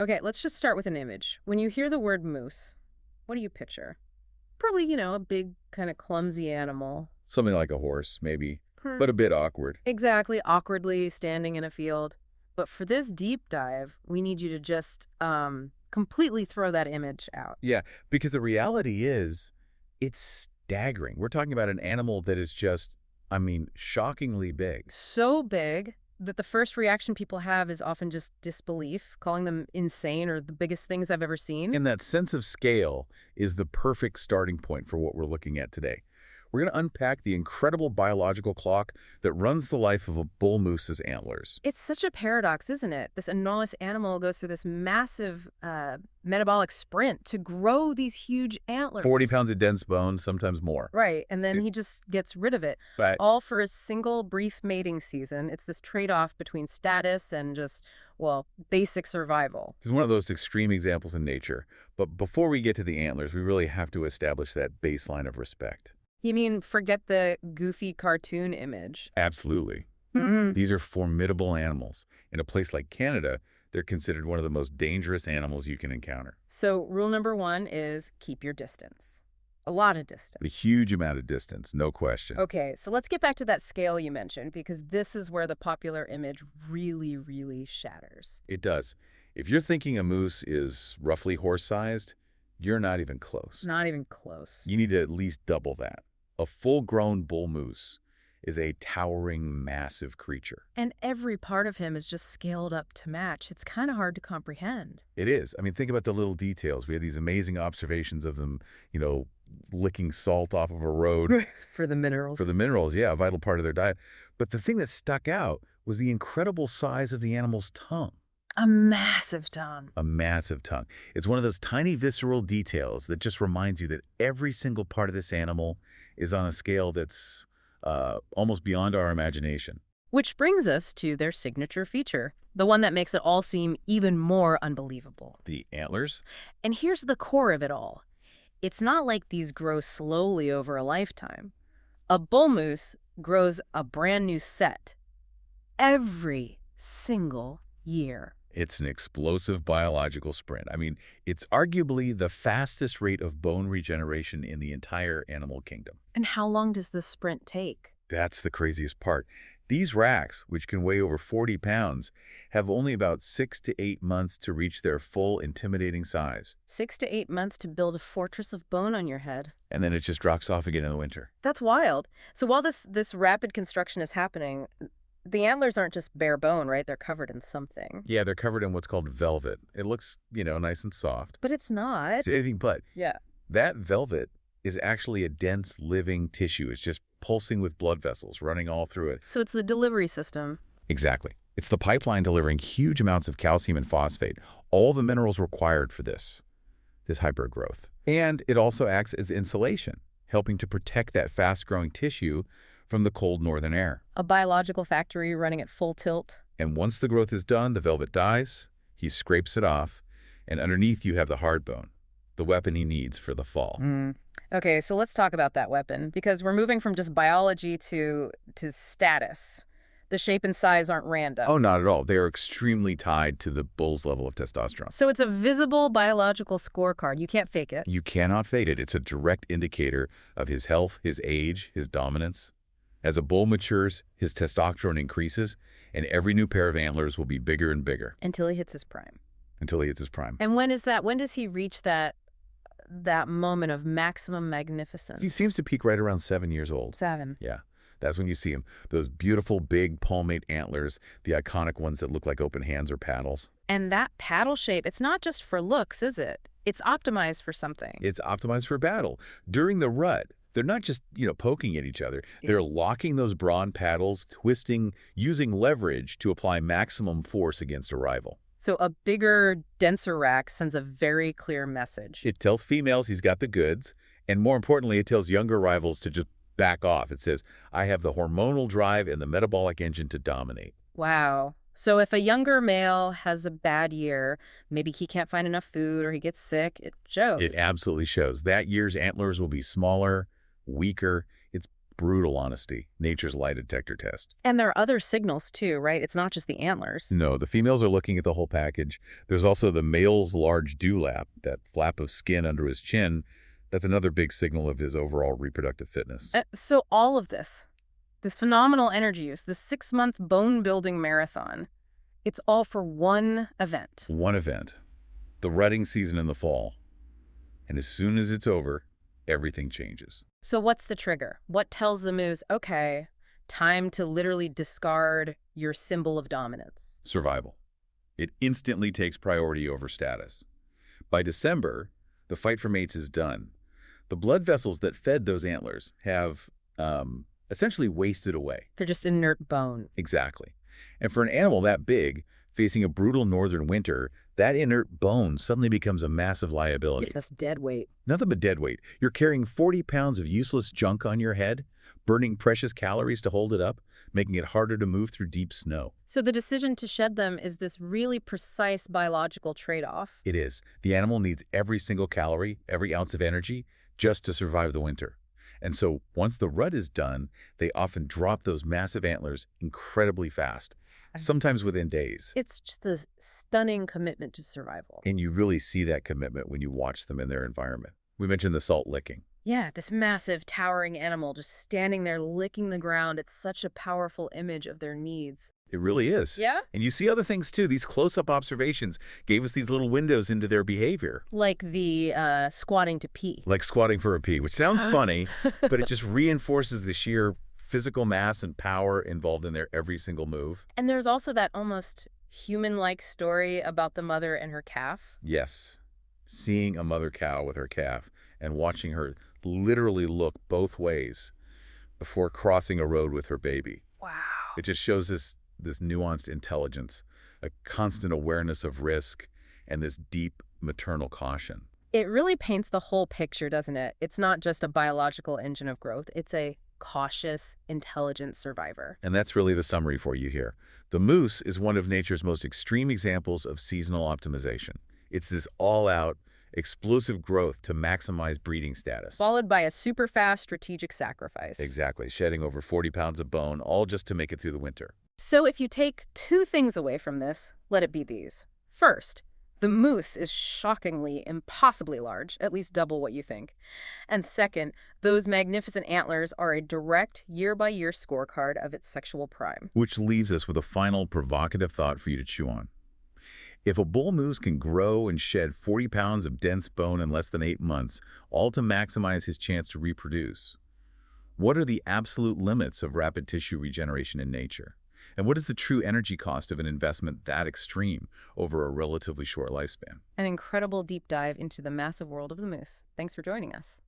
Okay, let's just start with an image. When you hear the word moose, what do you picture? Probably, a big, kind of clumsy animal. Something like a horse, maybe, Hmm. but a bit awkward. Exactly, awkwardly standing in a field. But for this deep dive, we need you to just completely throw that image out. Yeah, because the reality is, it's staggering. We're talking about an animal that is just, shockingly big. So big that the first reaction people have is often just disbelief, calling them insane or the biggest things I've ever seen. And that sense of scale is the perfect starting point for what we're looking at today. We're going to unpack the incredible biological clock that runs the life of a bull moose's antlers. It's such a paradox, isn't it? This enormous animal goes through this massive metabolic sprint to grow these huge antlers. 40 pounds of dense bone, sometimes more. Right, and then he just gets rid of it, Right. all for a single brief mating season. It's this trade-off between status and just, well, basic survival. It's one of those extreme examples in nature. But before we get to the antlers, we really have to establish that baseline of respect. You mean forget the goofy cartoon image? Absolutely. Mm-hmm. These are formidable animals. In a place like Canada, they're considered one of the most dangerous animals you can encounter. So rule number one is keep your distance. A lot of distance. A huge amount of distance, no question. Okay, so let's get back to that scale you mentioned, because this is where the popular image really, really shatters. It does. If you're thinking a moose is roughly horse-sized, you're not even close. Not even close. You need to at least double that. A full-grown bull moose is a towering, massive creature. And every part of him is just scaled up to match. It's kind of hard to comprehend. It is. Think about the little details. We have these amazing observations of them, licking salt off of a road. For the minerals. For the minerals, yeah, a vital part of their diet. But the thing that stuck out was the incredible size of the animal's tongue. A massive tongue. A massive tongue. It's one of those tiny visceral details that just reminds you that every single part of this animal is on a scale that's almost beyond our imagination. Which brings us to their signature feature, the one that makes it all seem even more unbelievable. The antlers? And here's the core of it all. It's not like these grow slowly over a lifetime. A bull moose grows a brand new set every single year. It's an explosive biological sprint. It's arguably the fastest rate of bone regeneration in the entire animal kingdom. And how long does this sprint take? That's the craziest part. These racks, which can weigh over 40 pounds, have only about 6 to 8 months to reach their full intimidating size. 6 to 8 months to build a fortress of bone on your head. And then it just drops off again in the winter. That's wild. So while this rapid construction is happening, the antlers aren't just bare bone, right? They're covered in something. Yeah, they're covered in what's called velvet. It looks, nice and soft. But it's not. It's anything but. Yeah. That velvet is actually a dense, living tissue. It's just pulsing with blood vessels running all through it. So it's the delivery system. Exactly. It's the pipeline delivering huge amounts of calcium and phosphate, all the minerals required for this hypergrowth. And it also acts as insulation, helping to protect that fast-growing tissue from the cold northern air. A biological factory running at full tilt. And once the growth is done, the velvet dies, he scrapes it off, and underneath you have the hard bone, the weapon he needs for the fall. Okay, so let's talk about that weapon, because we're moving from just biology to status. The shape and size aren't random. Oh, not at all. They are extremely tied to the bull's level of testosterone. So it's a visible biological scorecard. You can't fake it. You cannot fake it. It's a direct indicator of his health, his age, his dominance. As a bull matures, his testosterone increases, and every new pair of antlers will be bigger and bigger. Until he hits his prime. Until he hits his prime. And when is that? When does he reach that moment of maximum magnificence? He seems to peak right around 7 years old. 7. Yeah. That's when you see him. Those beautiful, big, palmate antlers, the iconic ones that look like open hands or paddles. And that paddle shape, it's not just for looks, is it? It's optimized for something. It's optimized for battle. During the rut, they're not just, poking at each other. They're locking those brawn paddles, twisting, using leverage to apply maximum force against a rival. So a bigger, denser rack sends a very clear message. It tells females he's got the goods, and more importantly, it tells younger rivals to just back off. It says, I have the hormonal drive and the metabolic engine to dominate. Wow. So if a younger male has a bad year, maybe he can't find enough food or he gets sick, it shows. It absolutely shows. That year's antlers will be smaller, weaker. It's Brutal honesty, nature's lie detector test. And there are other signals too, right? It's not just the antlers. No, the females are looking at the whole package. There's also the male's large dewlap, that flap of skin under his chin. That's another big signal of his overall reproductive fitness. So all of this phenomenal energy use, this 6-month bone-building marathon, it's all for one event. One event, the rutting season in the fall. And as soon as it's over, everything changes. So what's the trigger? What tells the moose, okay, time to literally discard your symbol of dominance? Survival. It instantly takes priority over status. By December, the fight for mates is done. The blood vessels that fed those antlers have essentially wasted away. They're just inert bone. Exactly. And for an animal that big, facing a brutal northern winter, that inert bone suddenly becomes a massive liability. That's dead weight. Nothing but dead weight. You're carrying 40 pounds of useless junk on your head, burning precious calories to hold it up, making it harder to move through deep snow. So the decision to shed them is this really precise biological trade-off. It is. The animal needs every single calorie, every ounce of energy, just to survive the winter. And so once the rut is done, they often drop those massive antlers incredibly fast, sometimes within days. It's just a stunning commitment to survival. And you really see that commitment when you watch them in their environment. We mentioned the salt licking. Yeah, this massive, towering animal just standing there licking the ground. It's such a powerful image of their needs. It really is. Yeah? And you see other things too. These close-up observations gave us these little windows into their behavior. Like the squatting to pee. Like squatting for a pee, which sounds funny, but it just reinforces the sheer physical mass and power involved in their every single move. And there's also that almost human-like story about the mother and her calf. Yes. Seeing a mother cow with her calf and watching her literally look both ways before crossing a road with her baby. Wow. It just shows this nuanced intelligence, a constant awareness of risk, and this deep maternal caution. It really paints the whole picture, doesn't it? It's not just a biological engine of growth. It's a cautious, intelligent survivor. And that's really the summary for you here. The moose is one of nature's most extreme examples of seasonal optimization. It's this all-out, explosive growth to maximize breeding status. Followed by a super fast strategic sacrifice. Exactly, shedding over 40 pounds of bone, all just to make it through the winter. So if you take 2 things away from this, let it be these. First, the moose is shockingly, impossibly large, at least double what you think. And second, those magnificent antlers are a direct year-by-year scorecard of its sexual prime. Which leaves us with a final provocative thought for you to chew on. If a bull moose can grow and shed 40 pounds of dense bone in less than 8 months, all to maximize his chance to reproduce, what are the absolute limits of rapid tissue regeneration in nature? And what is the true energy cost of an investment that extreme over a relatively short lifespan? An incredible deep dive into the massive world of the moose. Thanks for joining us.